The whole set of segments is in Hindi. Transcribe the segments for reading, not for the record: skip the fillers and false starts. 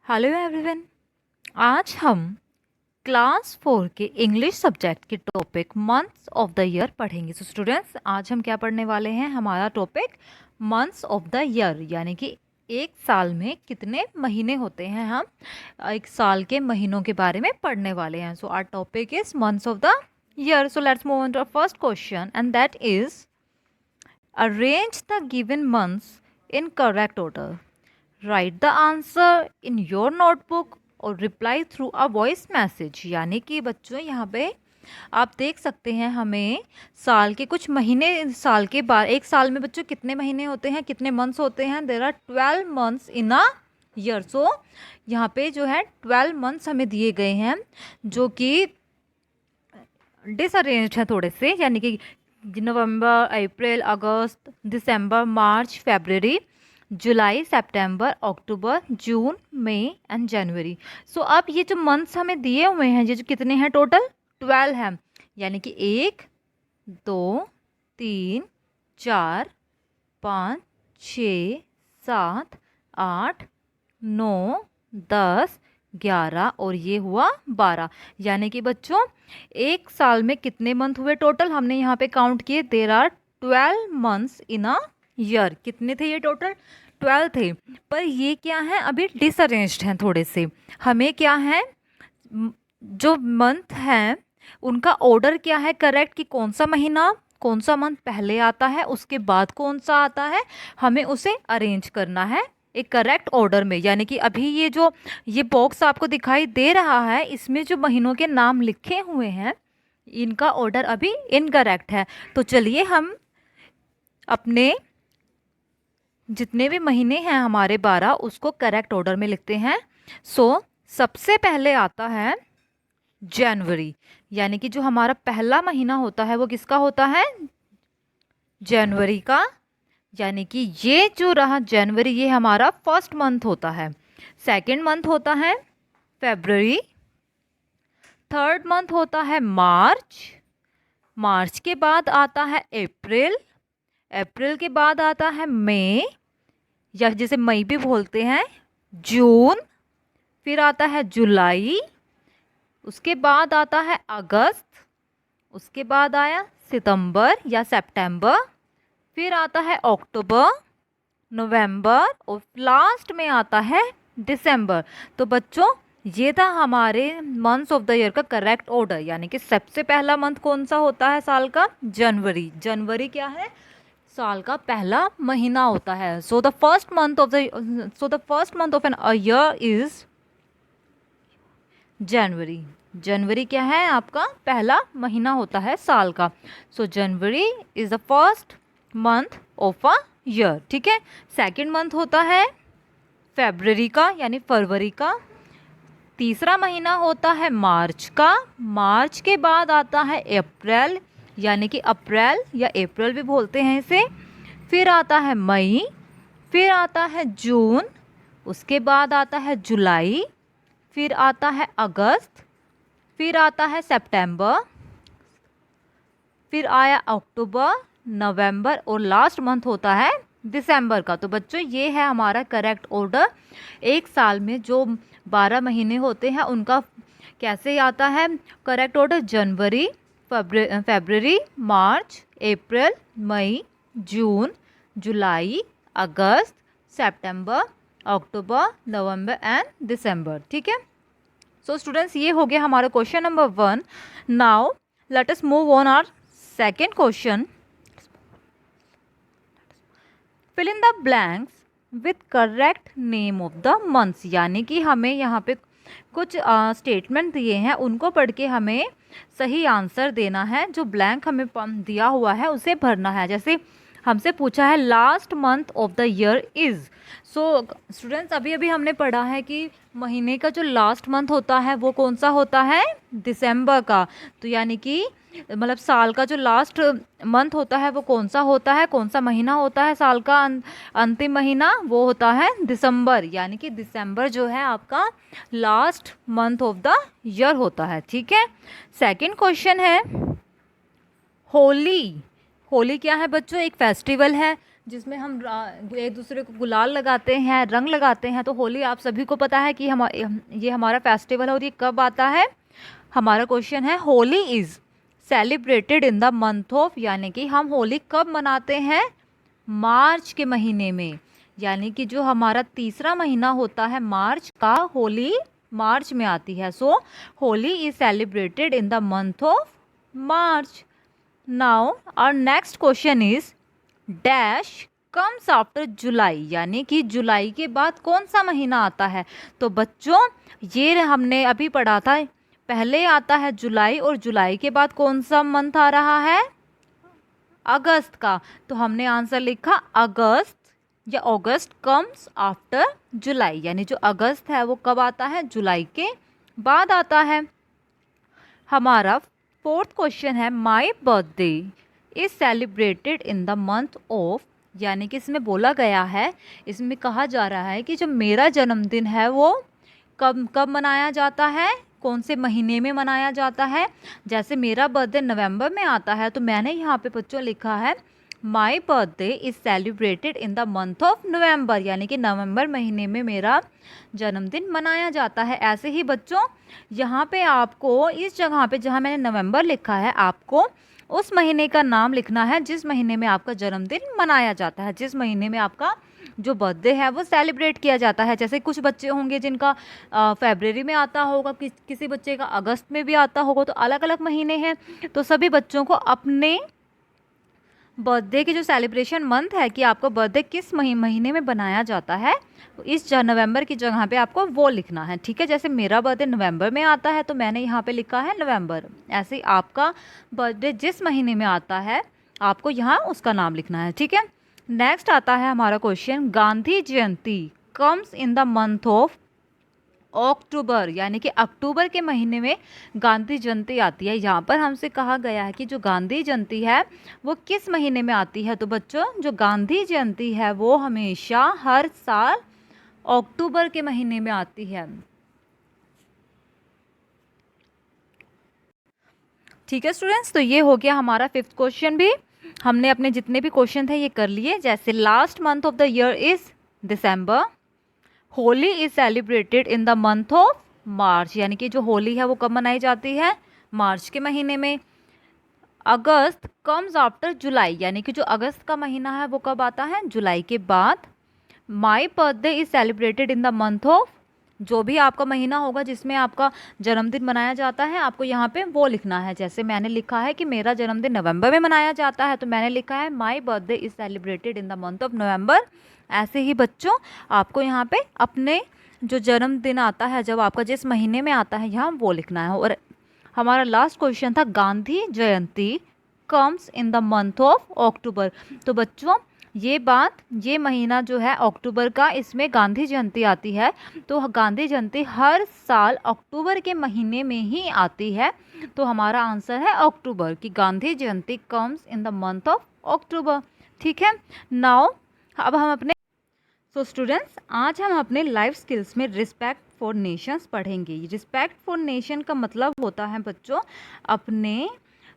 Hello everyone. आज हम क्लास 4 के इंग्लिश सब्जेक्ट के topic months of the year पढ़ेंगे। सो स्टूडेंट्स, आज हम क्या पढ़ने वाले हैं? हमारा topic months of the year, यानी कि एक साल में कितने महीने होते हैं। हम एक साल के महीनों के बारे में पढ़ने वाले हैं। So our topic is months of the year. So let's move on to first question and that is arrange the given months in correct order. Write the answer in your notebook और reply through a voice message. यानी कि बच्चों, यहाँ पे आप देख सकते हैं हमें साल के कुछ महीने, साल के बाद एक साल में बच्चों कितने महीने होते हैं, कितने मंथ्स होते हैं। There are 12 months in a year. So यहाँ पे जो है 12 मंथ्स हमें दिए गए हैं जो कि डिसअरेंज्ड है थोड़े से, यानी कि नवंबर, अप्रैल, अगस्त, दिसंबर, मार्च, फरवरी, जुलाई, सितंबर, अक्टूबर, जून, मई एंड जनवरी। सो अब ये जो मंथ्स हमें दिए हुए हैं, ये जो कितने हैं, टोटल 12 हैं। यानी कि 1, 2, 3, 4, 5, 6, 7, 8, 9, 10, 11 और ये हुआ 12। यानी कि बच्चों एक साल में कितने मंथ हुए टोटल? हमने यहाँ पे काउंट किए। There are 12 months in a year. कितने थे ये टोटल? 12 थे। पर ये क्या है, अभी डिसअरेंज्ड हैं थोड़े से। हमें क्या है, जो मंथ हैं उनका ऑर्डर क्या है करेक्ट, कि कौन सा महीना, कौन सा मंथ पहले आता है, उसके बाद कौन सा आता है, हमें उसे अरेंज करना है एक करेक्ट ऑर्डर में। यानी कि अभी ये बॉक्स आपको दिखाई दे रहा है, इसमें जो महीनों के नाम लिखे हुए हैं इनका ऑर्डर अभी इनकरेक्ट है। तो चलिए हम अपने जितने भी महीने हैं हमारे 12, उसको करेक्ट ऑर्डर में लिखते हैं। सो सबसे पहले आता है जनवरी। यानी कि जो हमारा पहला महीना होता है वो किसका होता है? जनवरी का। यानी कि ये जो रहा जनवरी, ये हमारा फर्स्ट मंथ होता है। सेकंड मंथ होता है फरवरी। थर्ड मंथ होता है मार्च। मार्च के बाद आता है अप्रैल। अप्रैल के बाद आता है मई, या जिसे मई भी बोलते हैं, जून। फिर आता है जुलाई। उसके बाद आता है अगस्त। उसके बाद आया सितंबर या सितंबर। फिर आता है अक्टूबर, नवंबर और लास्ट में आता है दिसंबर। तो बच्चों ये था हमारे मंथ्स ऑफ द ईयर का करेक्ट ऑर्डर। यानी कि सबसे पहला मंथ कौन सा होता है साल का? जनवरी। जनवरी क्या है? साल का पहला महीना होता है। So the first month of an year is January. जनवरी क्या है? आपका पहला महीना होता है साल का। So January is the first month of a year. ठीक है। सेकंड मंथ होता है फरवरी का, यानी फरवरी का। तीसरा महीना होता है मार्च का। मार्च के बाद आता है अप्रैल, यानी कि अप्रैल या अप्रैल भी बोलते हैं इसे। फिर आता है मई। फिर आता है जून। उसके बाद आता है जुलाई। फिर आता है अगस्त। फिर आता है सितंबर। फिर आया अक्टूबर, नवंबर और लास्ट मंथ होता है दिसंबर का। तो बच्चों ये है हमारा करेक्ट ऑर्डर। एक साल में जो 12 महीने होते हैं उनका कैसे आता है correct order? January, February, March, April, May, June, July, August, September, October, November and December. ठीक है। सो स्टूडेंट्स, ये हो गया हमारा question number 1। Now let us move on our second question. Fill in the blanks with correct name of the months. यानी कि हमें यहाँ पे कुछ स्टेटमेंट दिए हैं, उनको पढ़ के हमें सही आंसर देना है। जो ब्लैंक हमें दिया हुआ है उसे भरना है। जैसे हमसे पूछा है last month of the year is. So students, अभी अभी हमने पढ़ा है कि महीने का जो लास्ट मंथ होता है वो कौन सा होता है? दिसंबर का। तो यानी कि मतलब साल का जो लास्ट मंथ होता है वो कौन सा होता है, कौन सा महीना होता है साल का अंतिम महीना? वो होता है दिसंबर। यानी कि दिसंबर जो है आपका last month of the year होता है। ठीक है। सेकंड क्वेश्चन है होली। होली क्या है बच्चों? एक फेस्टिवल है जिसमें हम एक दूसरे को गुलाल लगाते हैं, रंग लगाते हैं। तो होली आप सभी को पता है कि ये हमारा फेस्टिवल है और ये कब आता है। हमारा क्वेश्चन है Holi is celebrated in the month of, यानी कि हम होली कब मनाते हैं, मार्च के महीने में। यानी कि जो हमारा तीसरा महीना होता है मार्च का, होली मार्च में आती है। So Holi is celebrated in the month of March. Now our next question is dash comes after July, यानी कि जुलाई के बाद कौन सा महीना आता है। तो बच्चों ये हमने अभी पढ़ा था, पहले आता है जुलाई और जुलाई के बाद कौन सा मंथ आ रहा है, अगस्त का। तो हमने आंसर लिखा अगस्त या अगस्त कम्स आफ्टर जुलाई, यानी जो अगस्त है वो कब आता है, जुलाई के बाद आता है। हमारा फोर्थ क्वेश्चन है my birthday is celebrated in the month of, यानी कि इसमें बोला गया है, इसमें कहा जा रहा है कि जो मेरा जन्मदिन है वो कब कब मनाया जाता है, कौन से महीने में मनाया जाता है। जैसे मेरा बर्थडे नवंबर में आता है, तो मैंने यहाँ पे बच्चों लिखा है my birthday is celebrated in the month of November, यानी कि नवंबर महीने में मेरा जन्मदिन मनाया जाता है। ऐसे ही बच्चों यहाँ पे आपको इस जगह पे जहाँ मैंने नवंबर लिखा है, आपको उस महीने का नाम लिखना है जिस महीने में आपका जन्मदिन मनाया जाता है, जिस महीने में आपका जो बर्थडे है वो सेलिब्रेट किया जाता है। जैसे कुछ बच्चे होंगे जिनका फरवरी में आता होगा, किसी बच्चे का अगस्त में भी आता होगा, तो अलग अलग महीने हैं। तो सभी बच्चों को अपने बर्थडे की जो सेलिब्रेशन मंथ है कि आपका बर्थडे किस महीने में बनाया जाता है, इस नवंबर की जगह पे आपको वो लिखना है। ठीक है, जैसे मेरा बर्थडे नवंबर में आता है तो मैंने यहाँ पे लिखा है नवंबर। ऐसे ही आपका बर्थडे जिस महीने में आता है आपको यहाँ उसका नाम लिखना है। ठीक है, नेक्स्ट आता है हमारा question Gandhi Jayanti comes in the month of अक्टूबर, यानी कि अक्टूबर के महीने में गांधी जयंती आती है। यहाँ पर हमसे कहा गया है कि जो गांधी जयंती है वो किस महीने में आती है। तो बच्चों जो गांधी जयंती है वो हमेशा हर साल अक्टूबर के महीने में आती है। ठीक है स्टूडेंट्स, तो ये हो गया हमारा फिफ्थ क्वेश्चन भी। हमने अपने जितने भी क्वेश्चन थे ये कर लिए। जैसे last month of the year is December, Holi is celebrated in the month of मार्च, यानी कि जो होली है वो कब मनाई जाती है, मार्च के महीने में। अगस्त कम्स आफ्टर जुलाई, यानी कि जो अगस्त का महीना है वो कब आता है, जुलाई के बाद। My birthday is celebrated in the month of, जो भी आपका महीना होगा जिसमें आपका जन्मदिन मनाया जाता है आपको यहाँ पे वो लिखना है। जैसे मैंने लिखा है कि मेरा जन्मदिन नवंबर में मनाया जाता है, तो मैंने लिखा है my birthday is celebrated in the month of November. ऐसे ही बच्चों आपको यहाँ पे अपने जो जन्मदिन आता है जब आपका जिस महीने में आता है यहाँ वो लिखना है। और हमारा लास्ट क्वेश्चन था Gandhi Jayanti comes in the month of October. तो बच्चों ये महीना जो है अक्टूबर का, इसमें गांधी जयंती आती है। तो गांधी जयंती हर साल अक्टूबर के महीने में ही आती है। तो हमारा आंसर है अक्टूबर, कि Gandhi Jayanti comes in the month of October. ठीक है, नाउ अब हम अपने स्टूडेंट्स आज हम अपने लाइफ स्किल्स में रिस्पेक्ट फॉर नेशंस पढ़ेंगे। रिस्पेक्ट फॉर नेशन का मतलब होता है बच्चों अपने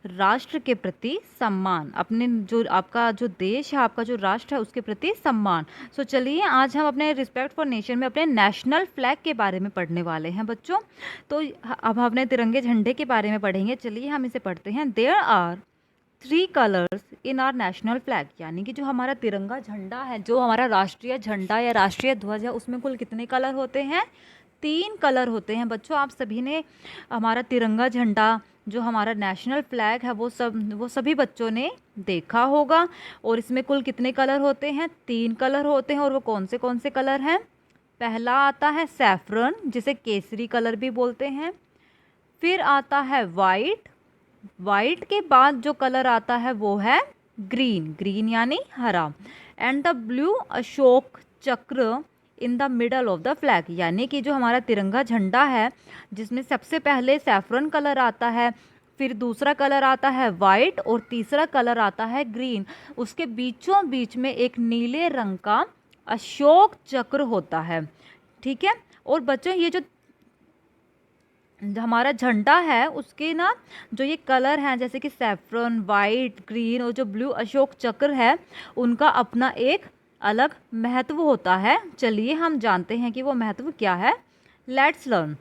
राष्ट्र के प्रति सम्मान, अपने जो आपका जो देश है, आपका जो राष्ट्र है उसके प्रति सम्मान। सो चलिए आज हम अपने रिस्पेक्ट फॉर नेशन में अपने नेशनल फ्लैग के बारे में पढ़ने वाले हैं बच्चों। तो अब हम अपने तिरंगे झंडे के बारे में पढ़ेंगे। चलिए हम इसे पढ़ते हैं। There are 3 colours in our national flag, यानी कि जो हमारा तिरंगा झंडा है, जो हमारा राष्ट्रीय झंडा या राष्ट्रीय ध्वज है, उसमें कुल कितने कलर होते हैं, 3 कलर होते हैं। बच्चों आप सभी ने हमारा तिरंगा झंडा जो हमारा नेशनल फ्लैग है वो सभी बच्चों ने देखा होगा। और इसमें कुल कितने कलर होते हैं, 3 कलर होते हैं। और वो कौन से कलर हैं, पहला आता है सैफरन जिसे केसरी कलर भी बोलते हैं, फिर आता है वाइट, वाइट के बाद जो कलर आता है वो है ग्रीन, ग्रीन यानी हरा, and the blue Ashok Chakra in the middle of the flag, यानी कि जो हमारा तिरंगा झंडा है जिसमें सबसे पहले सैफरन कलर आता है, फिर दूसरा कलर आता है वाइट और तीसरा कलर आता है ग्रीन। उसके बीचों बीच में एक नीले रंग का अशोक चक्र होता है। ठीक है, और बच्चों ये जो हमारा झंडा है उसके ना जो ये कलर हैं जैसे कि सैफरन, वाइट, ग्रीन और जो ब्लू अशोक चक्र है उनका अपना एक अलग महत्व होता है। चलिए हम जानते हैं कि वो महत्व क्या है। Let's learn.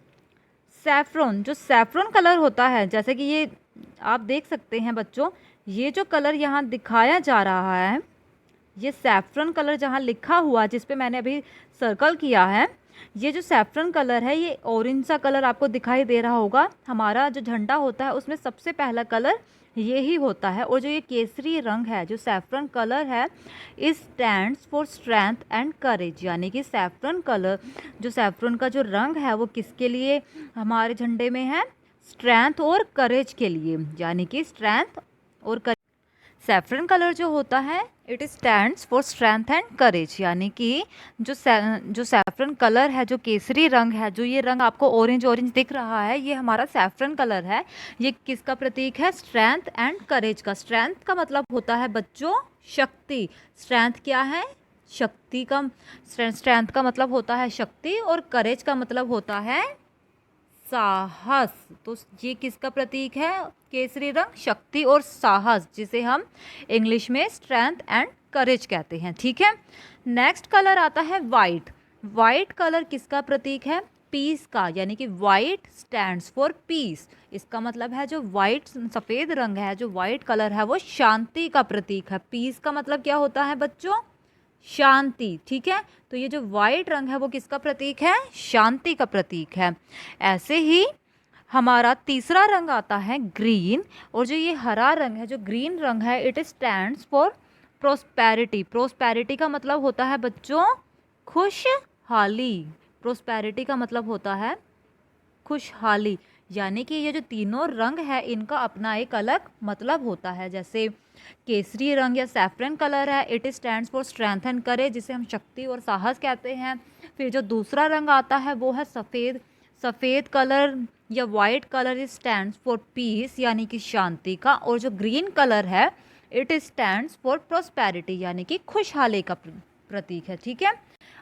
सैफरन, जो सैफरन कलर होता है, जैसे कि ये आप देख सकते हैं बच्चों, ये जो कलर यहाँ दिखाया जा रहा है, ये सैफरन कलर जहाँ लिखा हुआ जिस पे मैंने अभी सर्कल किया है, ये जो सैफरन कलर है ये ऑरेंज सा कलर आपको दिखाई दे रहा होगा। हमारा जो झंडा होता है उसमें सबसे पहला कलर ये ही होता है। और जो ये केसरी रंग है, जो सैफरन कलर है, इस स्टैंड्स फॉर स्ट्रेंथ एंड करेज, यानी कि सैफरन कलर, जो सैफरन का जो रंग है वो किसके लिए हमारे झंडे में है? स्ट्रेंथ और करेज के लिए, यानी कि स्ट्रेंथ और करेज। सैफरन कलर जो होता है it stands for strength and करेज, यानी कि जो सैफरन कलर है, जो केसरी रंग है, जो ये रंग आपको ऑरेंज ऑरेंज दिख रहा है, ये हमारा सैफरन कलर है। ये किसका प्रतीक है? स्ट्रेंथ एंड करेज का। स्ट्रेंथ का मतलब होता है बच्चों शक्ति। स्ट्रेंथ क्या है? शक्ति का। स्ट्रेंथ का मतलब होता है शक्ति और करेज का मतलब होता है साहस। तो ये किसका प्रतीक है? केसरी रंग शक्ति और साहस, जिसे हम इंग्लिश में स्ट्रेंथ एंड करेज कहते हैं। ठीक है। नेक्स्ट कलर आता है वाइट। वाइट कलर किसका प्रतीक है? पीस का, यानी कि वाइट स्टैंड्स फॉर पीस। इसका मतलब है जो वाइट सफ़ेद रंग है, जो वाइट कलर है, वो शांति का प्रतीक है। पीस का मतलब क्या होता है बच्चों? शांति। ठीक है। तो ये जो वाइट रंग है वो किसका प्रतीक है? शांति का प्रतीक है। ऐसे ही हमारा तीसरा रंग आता है ग्रीन। और जो ये हरा रंग है, जो ग्रीन रंग है, it stands for prosperity. Prosperity का मतलब होता है बच्चों खुशहाली। प्रोस्पेरिटी का मतलब होता है खुशहाली, यानी कि ये जो तीनों रंग है इनका अपना एक अलग मतलब होता है। जैसे केसरी रंग या सैफरन कलर है, it stands for strength and करेज, जिसे हम शक्ति और साहस कहते हैं। फिर जो दूसरा रंग आता है वो है सफ़ेद। सफ़ेद कलर या white colour, it stands for piece, यानी कि शांति का। और जो ग्रीन कलर है इट स्टैंड्स फॉर प्रोस्पेरिटी, यानी कि खुशहाली का प्रतीक है। ठीक है।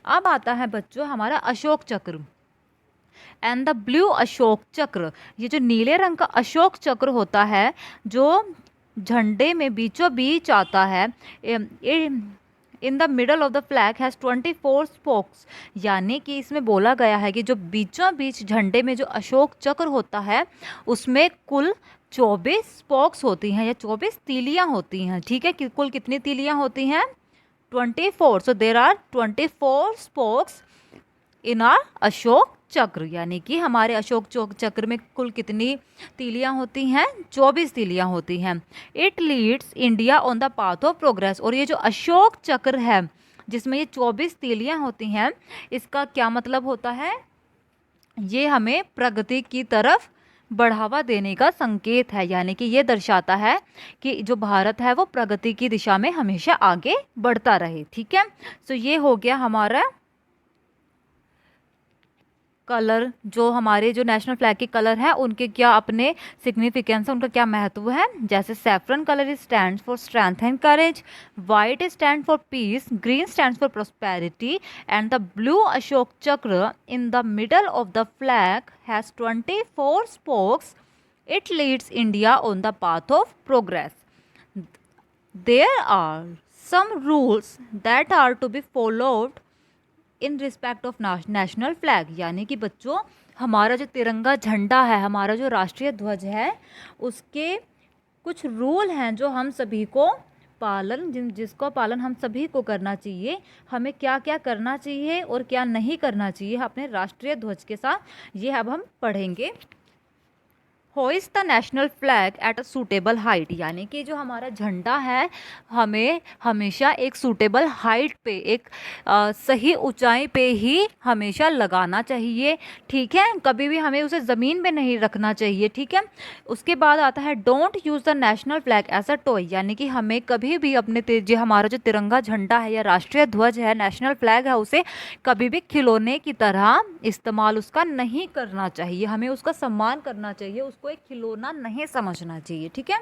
अब आता है बच्चों हमारा अशोक चक्र एंड द ब्लू अशोक चक्र। ये जो नीले रंग का अशोक चक्र होता है, जो झंडे में बीचों बीच आता है, इन the middle of the flag has 24 spokes, यानी कि इसमें बोला गया है कि जो बीचों बीच झंडे में जो अशोक चक्र होता है उसमें कुल 24 स्पोक्स होती हैं या 24 तीलियां होती हैं। ठीक है। कि कुल कितनी तीलियां होती हैं? 24। So there are 24 spokes in our Ashok Chakra, यानी कि हमारे अशोक चक्र में कुल कितनी तीलियां होती हैं? 24 तीलियां होती हैं। It leads India on the path of progress. और ये जो अशोक चक्र है जिसमें ये 24 तीलियां होती हैं, इसका क्या मतलब होता है? ये हमें प्रगति की तरफ बढ़ावा देने का संकेत है, यानी कि ये दर्शाता है कि जो भारत है वो प्रगति की दिशा में हमेशा आगे बढ़ता रहे। ठीक है। सो ये हो गया हमारा कलर, जो हमारे जो नेशनल फ्लैग के कलर हैं उनके क्या अपने सिग्निफिकेंस है, उनका क्या महत्व है। जैसे saffron colour stands for strength and courage, white stand for peace, green stands for prosperity and the blue Ashok Chakra in the middle of the flag has 24 spokes. It leads India on the path of progress. There are some rules that are to be followed in respect of national flag, यानी कि बच्चों हमारा जो तिरंगा झंडा है, हमारा जो राष्ट्रीय ध्वज है, उसके कुछ रूल हैं जो हम सभी को जिसको पालन हम सभी को करना चाहिए। हमें क्या क्या करना चाहिए और क्या नहीं करना चाहिए अपने राष्ट्रीय ध्वज के साथ, ये अब हम पढ़ेंगे। Hoist the national flag at a suitable height, यानी कि जो हमारा झंडा है हमें हमेशा एक सूटेबल हाइट पे, एक सही ऊंचाई पे ही हमेशा लगाना चाहिए। ठीक है। कभी भी हमें उसे ज़मीन पे नहीं रखना चाहिए। ठीक है। उसके बाद आता है don't use the national flag as a toy, यानी कि हमें कभी भी अपने जो हमारा जो तिरंगा झंडा है या राष्ट्रीय ध्वज है, नेशनल फ्लैग है, उसे कभी भी खिलौने की तरह इस्तेमाल उसका नहीं करना चाहिए। हमें उसका सम्मान करना चाहिए, उसको एक खिलौना नहीं समझना चाहिए। ठीक है।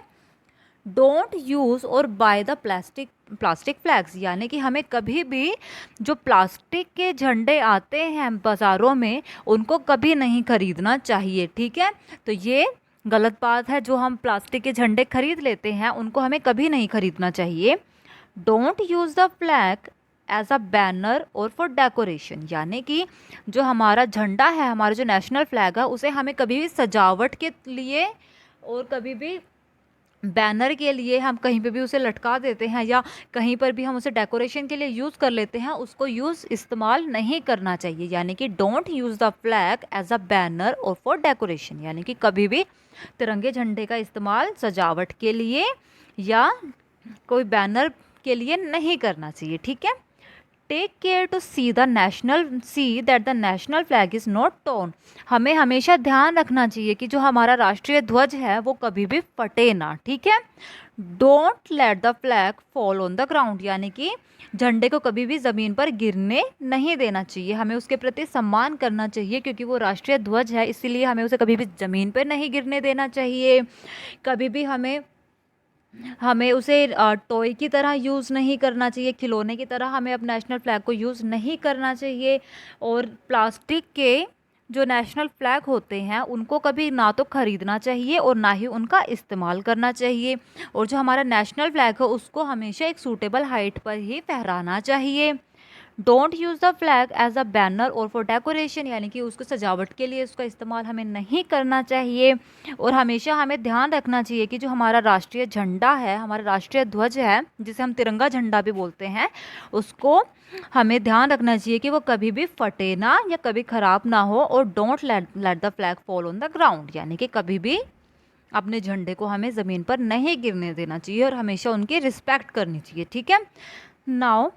डोंट यूज़ और बाय द प्लास्टिक फ्लैग्स, यानी कि हमें कभी भी जो प्लास्टिक के झंडे आते हैं बाज़ारों में उनको कभी नहीं खरीदना चाहिए, ठीक है। तो ये गलत बात है, जो हम प्लास्टिक के झंडे खरीद लेते हैं उनको हमें कभी नहीं खरीदना चाहिए। Don't use the flag as a banner or for decoration, यानी कि जो हमारा झंडा है, हमारा जो नेशनल फ्लैग है, उसे हमें कभी भी सजावट के लिए और कभी भी बैनर के लिए हम कहीं पे भी उसे लटका देते हैं या कहीं पर भी हम उसे डेकोरेशन के लिए यूज़ कर लेते हैं, उसको इस्तेमाल नहीं करना चाहिए। यानी कि don't use the flag as a banner or for decoration, यानी कि कभी भी तिरंगे झंडे का इस्तेमाल सजावट के लिए या कोई बैनर के लिए नहीं करना चाहिए, ठीक है। Take care to see that the national flag is not torn, हमें हमेशा ध्यान रखना चाहिए कि जो हमारा राष्ट्रीय ध्वज है वो कभी भी फटे ना, ठीक है। Don't let the flag fall on the ground, यानी कि झंडे को कभी भी ज़मीन पर गिरने नहीं देना चाहिए, हमें उसके प्रति सम्मान करना चाहिए क्योंकि वो राष्ट्रीय ध्वज है, इसीलिए हमें उसे कभी भी ज़मीन पर नहीं गिरने देना चाहिए। कभी भी हमें उसे टॉय की तरह यूज़ नहीं करना चाहिए, खिलौने की तरह हमें अब नेशनल फ्लैग को यूज़ नहीं करना चाहिए। और प्लास्टिक के जो नेशनल फ्लैग होते हैं उनको कभी ना तो ख़रीदना चाहिए और ना ही उनका इस्तेमाल करना चाहिए। और जो हमारा नेशनल फ्लैग है उसको हमेशा एक सूटेबल हाइट पर ही फहराना चाहिए। Don't use the flag as a banner or for decoration, यानी कि उसको सजावट के लिए उसका इस्तेमाल हमें नहीं करना चाहिए। और हमेशा हमें ध्यान रखना चाहिए कि जो हमारा राष्ट्रीय झंडा है, हमारा राष्ट्रीय ध्वज है, जिसे हम तिरंगा झंडा भी बोलते हैं, उसको हमें ध्यान रखना चाहिए कि वो कभी भी फटे ना या कभी ख़राब ना हो। और don't let the flag fall on the ground, यानी कि कभी भी अपने झंडे को हमें ज़मीन पर नहीं गिरने देना चाहिए और हमेशा उनकी रिस्पेक्ट करनी चाहिए, ठीक है। Now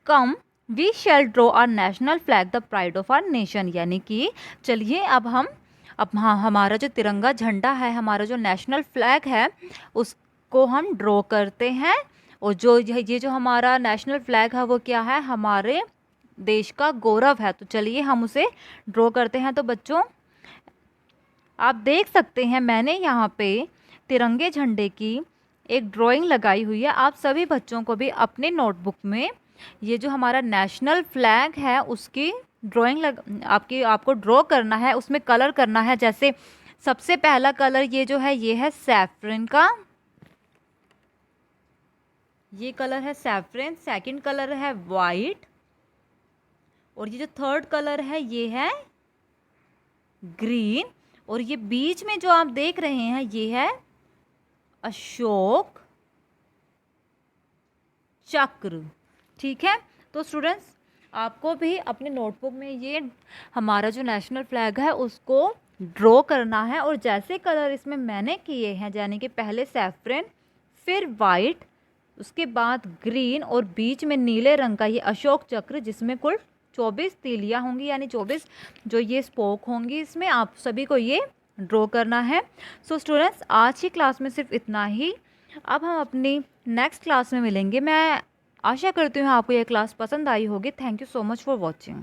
come we shall draw our national flag the pride of our nation, यानी कि चलिए अब हाँ, हमारा जो तिरंगा झंडा है, हमारा जो नेशनल फ्लैग है, उसको हम ड्रॉ करते हैं। और ये जो हमारा नेशनल फ्लैग है वो क्या है, हमारे देश का गौरव है। तो चलिए हम उसे ड्रॉ करते हैं। तो बच्चों आप देख सकते हैं मैंने यहाँ पे तिरंगे झंडे की एक ड्राइंग लगाई हुई है। आप सभी बच्चों को भी अपने नोटबुक में ये जो हमारा नेशनल फ्लैग है उसकी ड्राइंग आपको ड्रॉ करना है, उसमें कलर करना है। जैसे सबसे पहला कलर ये जो है ये है सैफरन का, ये कलर है सैफरन। सेकंड कलर है वाइट, और ये जो थर्ड कलर है ये है ग्रीन, और ये बीच में जो आप देख रहे हैं ये है अशोक चक्र, ठीक है। तो स्टूडेंट्स आपको भी अपने नोटबुक में ये हमारा जो नेशनल फ्लैग है उसको ड्रॉ करना है। और जैसे कलर इसमें मैंने किए हैं, यानी कि पहले सैफरन, फिर वाइट, उसके बाद ग्रीन और बीच में नीले रंग का ये अशोक चक्र, जिसमें कुल 24 तीलियाँ होंगी, यानी 24 जो ये स्पोक होंगी, इसमें आप सभी को ये ड्रॉ करना है। सो स्टूडेंट्स आज की क्लास में सिर्फ इतना ही। अब हम अपनी नेक्स्ट क्लास में मिलेंगे। मैं आशा करती हूँ आपको ये क्लास पसंद आई होगी। Thank you so much for watching.